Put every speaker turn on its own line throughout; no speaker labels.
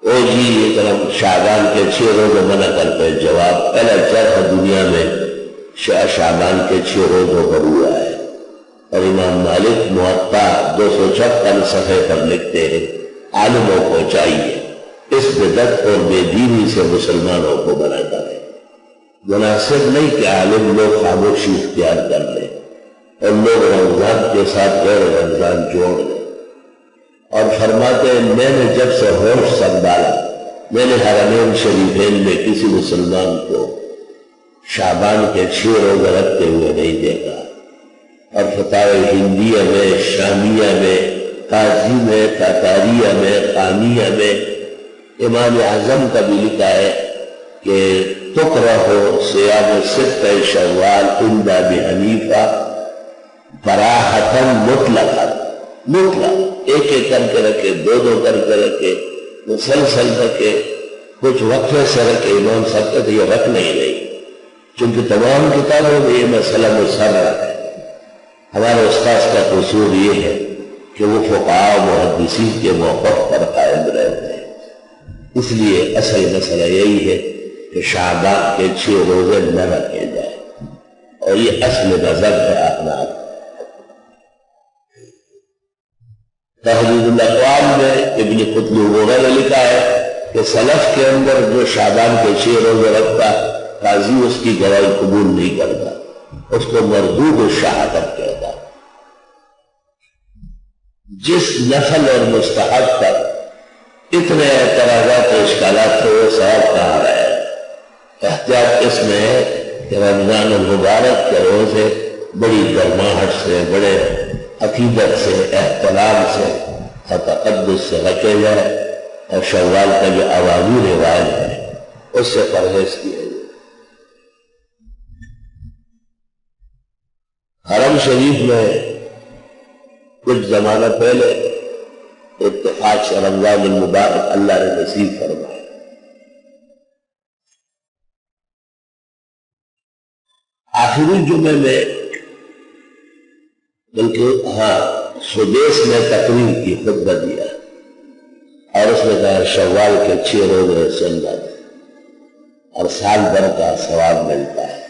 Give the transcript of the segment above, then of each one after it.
او جی یہ طرف شعبان کے 6 روزے منع کرتے. جواب پہلا چرخ دنیا میں شعبان کے 6 روزوں پر ہوا ہے. اور امام مالک موطا 256 صفحے پر لکھتے ہیں عالموں کو چاہیے اس بدعت اور بے دینی سے مسلمانوں کو بناتا ہے. مناسب نہیں کہ عالم لوگ خاموشی اختیار کر لیں اور لوگ رمضان کے ساتھ غیر رمضان جوڑ لیں. اور فرماتے ہیں میں نے جب سے ہوش سنبھالا میں نے حرمین شریفین میں کسی مسلمان کو شعبان کے 6 روزے رکھتے ہوئے نہیں دیکھا. اور فتاوی ہندیہ میں، شامیہ میں، قاضی میں، تاتاریہ میں، قانیہ میں امام اعظم کا بھی لکھا ہے کہ تکرہ صیام 6 شوال عند ابی حنیفہ کراہۃ مطلقہ. مطلق ایک ایک کر کے رکھے، 2 کر کے رکھے، مسلسل رکھے، کچھ وقفے سے رکھے. امام صاحب کہتے یہ رکھنا ہی نہیں چونکہ تمام کتابوں میں یہ مسئلہ مسرر ہے. ہمارے استاذ کا قصور یہ ہے کہ وہ فقہاء و محدثین کے موقف پر قائم رہتے ہیں. اس لیے اصل مسئلہ یہی ہے کہ شعبان کے 6 روزے نہ رکھے جائیں اور یہ اصل مذہب ہے احناف. تحریر الاقوال میں ابن قطب نے لکھا ہے کہ سلف کے اندر جو شعبان کے 6 روزے رکھتا قاضی اس کی گواہی قبول نہیں کرتا، اس کو مردود الشہادت کہتا. جس نفل اور مستحب پر اتنے اعتراضات و اشکالات تھے وہ صاحب کہا رہا ہے. احتیاط اس میں ہے کہ رمضان المبارک کے روزے بڑی گرماہٹ سے، بڑے عقیدت سے، احترام سے، تقدس سے رکھے جائے اور شوال کا جو عوامی روایت ہے اس سے پرہیز کیا جائے. حرم شریف میں کچھ زمانہ پہلے اتفاق سے رمضان المبارک اللہ نے نصیب فرمایا. آخری جمعے میں بلکہ سدیس میں تقریر کی خطبہ دیا اور اس نے کہا شوال کے 6 روزے سنت اور سال بھر کا ثواب ملتا ہے.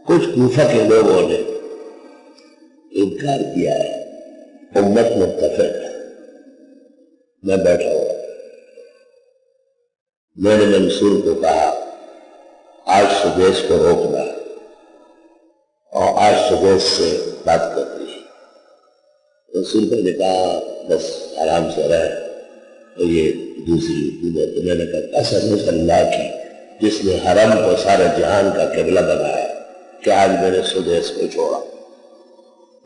کچھ کوفہ کے لوگوں نے انکار کیا ہے. امت متفق ہے. میں بیٹھا ہوا میں نے منصور کو کہا آج سدیس کو روکنا اور آج سدیس سے بات کرنی ہے. منصور نے کہا بس آرام سے رہ اور یہ دوسری حکومت. میں نے کہا قسم اس اللہ کی جس نے حرم کو سارے جہان کا قبلہ بنایا کہ آج میں نے سدیس کو چھوڑا.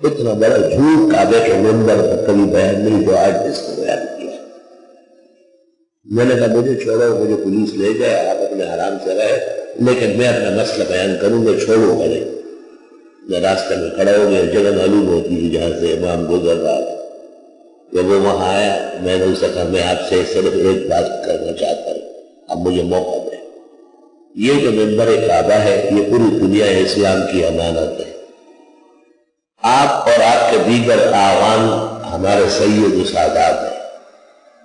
اتنا بڑا جھوٹ کعبے کے منبر پر کبھی بیان نہیں جو آج اس کو بیان کیا. میں نے کہا مجھے چھوڑو، مجھے پولیس لے جائے، آپ اپنے آرام سے رہے لیکن میں اپنا مسئلہ بیان کروں گا، چھوڑوں گا نہیں. میں راستے میں کھڑا ہو گیا، جگہ معلوم ہوتی ہے جہاں سے امام گزر رہا تھا. جب وہ وہاں آیا میں نے اسے کہا میں آپ سے صرف ایک بات کرنا چاہتا ہوں، اب مجھے موقع دیں. یہ جو منبر کعبہ ہے یہ پوری دنیا اسلام کی امانت ہے. آپ اور آپ کے دیگر اعوان ہمارے سید و سادات ہیں،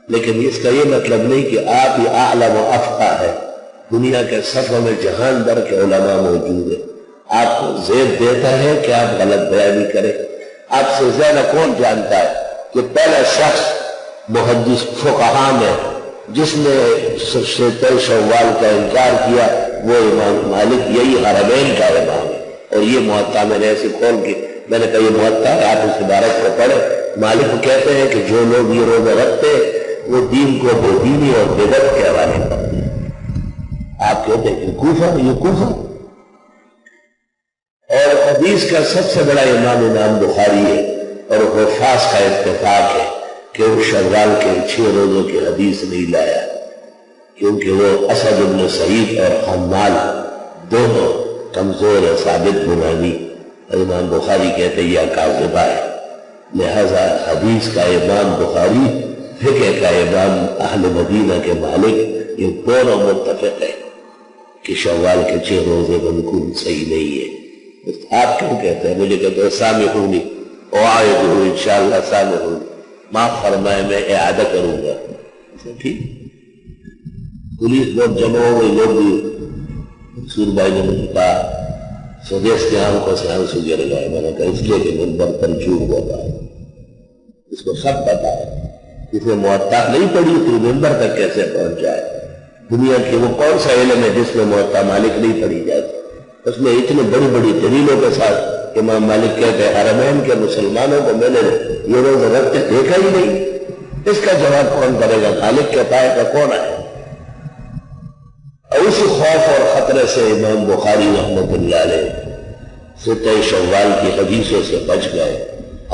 لیکن اس کا یہ مطلب نہیں کہ آپ ہی اعلم و افقہ ہے. دنیا کے صفوں میں جہان بھر کے علماء موجود ہیں. آپ کو زیب دیتا ہے کہ آپ غلط بیانی کریں. آپ سے زیادہ کون جانتا ہے کہ پہلا شخص محدث فقہاء میں جس نے 6 شوال کا انکار کیا وہ امام مالک، یہی حرمین کا امام ہے. اور یہ موطا میں نے ایسے کھول کے میں نے کہا یہ موطا ہے، آپ اس عبارت کو پڑھیں. مالک کہتے ہیں کہ جو لوگ یہ روزہ رکھتے وہ دین کو بے دینی اور بدعت کے حوالے کرتے ہیں. آپ کہتے ہیں کہ کوفہ، یہ کوفہ. اور حدیث کا سب سے بڑا امام بخاری ہے اور حفاظ کا اتفاق ہے کہ وہ شوال کے 6 روزوں کی حدیث نہیں لایا کیونکہ وہ اسد بن سعید اور حمال دونوں کمزور ہے، ثابت بنانی. امام بخاری کہتے ہیں یہ کاذبہ ہے. لہذا حدیث کا امام بخاری، فقہ کا امام اہل مدینہ کے مالک، یہ دونوں متفق ہیں کہ شوال کے 6 روزے بالکل صحیح نہیں ہے. آپ کیوں کہتے ہیں؟ مجھے کہتے ہیں سامحونی اعاہدہ انشاءاللہ سامحونی، معاف فرمائے میں اعادہ کروں گا. ٹھیک پولیس بہت جمع ہو گئی، لوگ بھی سور بھائی نے مجھے کہا سودیش کے آنکھوں سے آنسو گر گئے. میں نے کہا اس لیے کہ منبر پر جھوٹ بولا. اس کو سب پتا ہے، اس نے معطا نہیں پڑھی تو منبر تک کیسے پہنچ جائے. دنیا کی وہ کون سا علم ہے جس میں معطا مالک نہیں پڑھی جاتی؟ اس میں اتنے بڑی بڑی دلیلوں کے ساتھ امام مالک کہتے ہیں حرمین کے مسلمانوں کو میں نے یہ روز رکھتے دیکھا ہی نہیں. اس کا جواب کون کرے گا؟ خالق کے پائے کا کون ہے؟ اور اسی خوف اور خطرے سے امام بخاری رحمۃ اللہ علیہ ستہ شوال کی حدیثوں سے بچ گئے.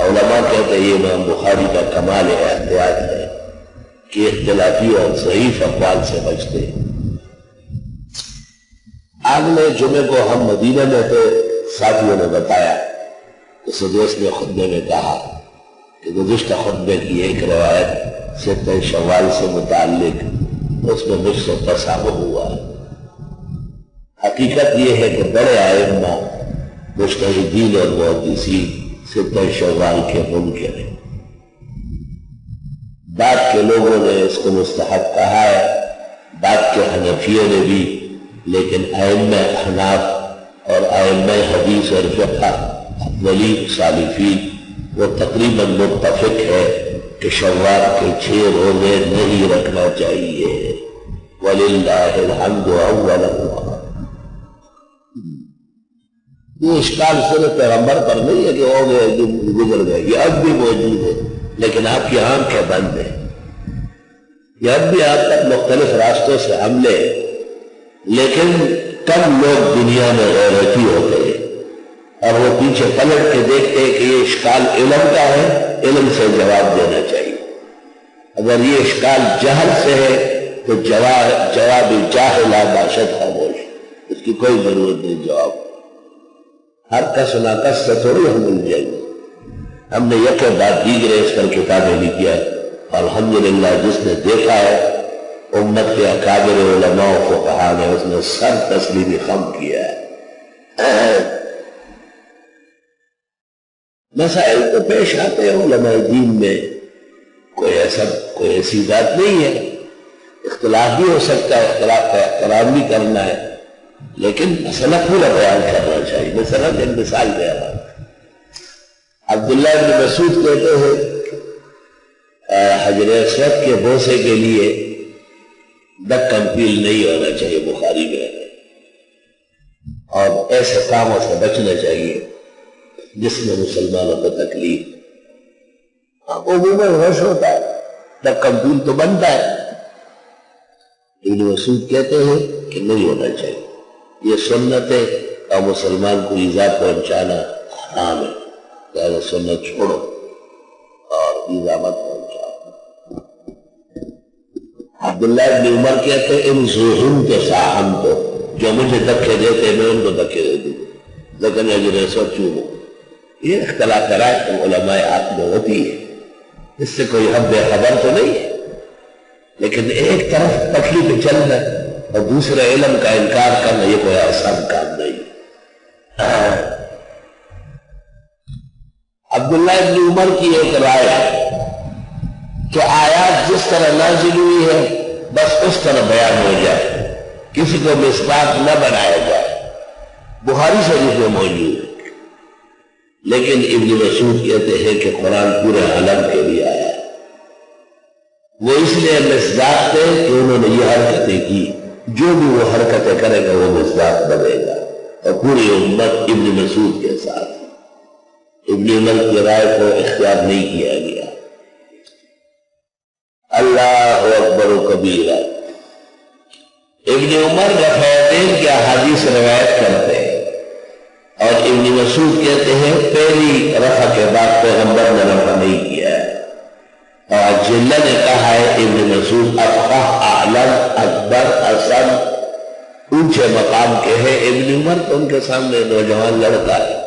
علماء کہتے ہیں یہ امام بخاری کا کمال احتیاط ہے کہ اختلافی اور ضعیف اقوال سے بچتے. اگلے جمعے کو ہم مدینہ میں تھے، ساتھیوں نے بتایا تو سدیس نے خطبے میں کہا کہ گزشتہ خطبے کی ایک روایت ستہ شوال سے متعلق اس میں مجھ سے تصادم ہوا. حقیقت یہ ہے کہ بڑے ائمہ مجتہدین اور محدثین ستہ شوال کے منکر ہیں. بعد کے لوگوں نے اس کو مستحب کہا ہے، بعد کے حنفیوں نے بھی، لیکن ائمہ احناف اور ائمہ حدیث اور فقہ ولی سالفین وہ تقریباً متفق ہے کہ شوال کے 6 روزے نہیں رکھنا چاہیے. وَلِلَّهِ الْحَمْدُ أَوَّلًا. یہ اشکال صرف پیغمبر پر نہیں ہے کہ ہو گئے گزر گئے، یہ اب بھی موجود ہے، لیکن آپ کی آنکھیں بند ہیں. یہ اب بھی آپ تک مختلف راستوں سے حملے، لیکن کم لوگ دنیا میں غیرتی ہوتے ہیں اور وہ پیچھے پلٹ کے دیکھتے ہیں کہ یہ اشکال علم کا ہے، علم سے جواب دینا چاہیے. اگر یہ اشکال جہل سے ہے تو جواب جاہل باشد خاموش، اس کی کوئی ضرورت نہیں. جواب ہر کس ناکس سے تھوڑی ہم مل جائیں گے. ہم نے یکے بعد دیگرے اس پر کتابیں لکھی ہیں. الحمدللہ جس نے دیکھا ہے امت کے اکابر علماء و فقہا نے اس نے سر تسلیمی خم کیا ہے. مسائل تو پیش آتے ہیں علماء دین میں، کوئی ایسی بات نہیں ہے. اختلاف بھی ہو سکتا ہے، اختلاف کا احترام بھی کرنا ہے، لیکن مسئلہ پورا بیان کرنا چاہیے. مثلا ایک مثال دے رہا ہوں. عبداللہ بن مسعود کہتے ہیں حجر اسود کے بوسے کے لیے دکن پیل نہیں ہونا چاہیے بخاری میں، اور ایسے کاموں سے بچنا چاہیے جس میں مسلمانوں کو تکلیف. عموماً غش ہوتا ہے، دکن پیل تو بنتا ہے. ابن مسعود کہتے ہیں کہ نہیں ہونا چاہیے، یہ سنت ہے اور مسلمان کو ایذا پہنچانا حرام ہے. لہذا سنت چھوڑو اور ایذا مت پہنچاؤ. عبداللہ ابن عمر کہتے ہیں ان زوہم کے ساہم کو، جو مجھے دکے دیتے میں ان کو دکے دے دوں، لیکن اجر ایسا چونو. یہ اختلاف رائے علماء حق میں ہوتی ہے، اس سے کوئی ہم بے خبر تو نہیں ہے، لیکن ایک طرف پٹری پہ چلنا اور دوسرے علم کا انکار کرنا یہ کوئی آسان کام نہیں. عبداللہ ابن عمر کی ایک رائے ہے کہ آیات جس طرح نازل ہوئی ہے بس اس طرح بیان ہو جائے، کسی کو مصداق نہ بنایا جائے. بخاری شریف میں موجود ہے، لیکن ابن مسعود کہتے ہیں کہ قرآن پورے عالم کے لیے آیا ہے. وہ اس لیے مصداق تھے کہ انہوں نے یہ حرکتیں کی، جو بھی وہ حرکتیں کرے گا وہ مصداق بنے گا، اور پوری امت ابن مسعود کے ساتھ. ابن عمر کی رائے کو اختیار نہیں کیا گیا. اللہ اکبر و کبیرہ. ابن عمر رفعتین کی احادیث روایت کرتے ہیں اور ابن مسعود کہتے ہیں پہلی رفع کے بعد پیغمبر نے رفع نہیں کیا ہے. اور جلہ نے کہا ہے ابن مسعود افقہ اعلم اکبر اصل اونچے مقام کے ہیں. ابن عمر تو ان کے سامنے نوجوان لڑکا ہے.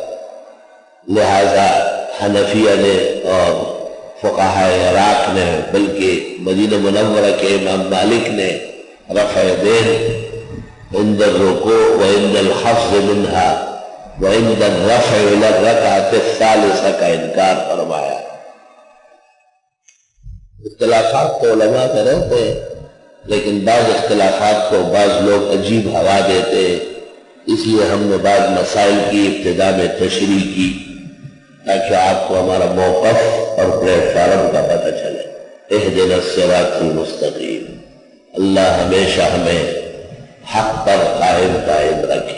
لہذا حنفیہ نے اور فقہاء عراق نے، بلکہ مدینہ منورہ کے امام مالک نے رفع دین عند الرکوع وعند الحفظ منها وعند الرفع الى الرکعۃ الثالثہ کا انکار فرمایا. اختلافات تو علماء میں رہتے ہیں، لیکن بعض اختلافات کو بعض لوگ عجیب ہوا دیتے، اس لیے ہم نے بعض مسائل کی ابتدا میں تشریح کی تاکہ آپ کو ہمارا موقف اور پلیٹ فارم کا پتہ چلے۔ اہدنا الصراط المستقیم، اللہ ہمیشہ ہمیں حق پر قائم رکھے۔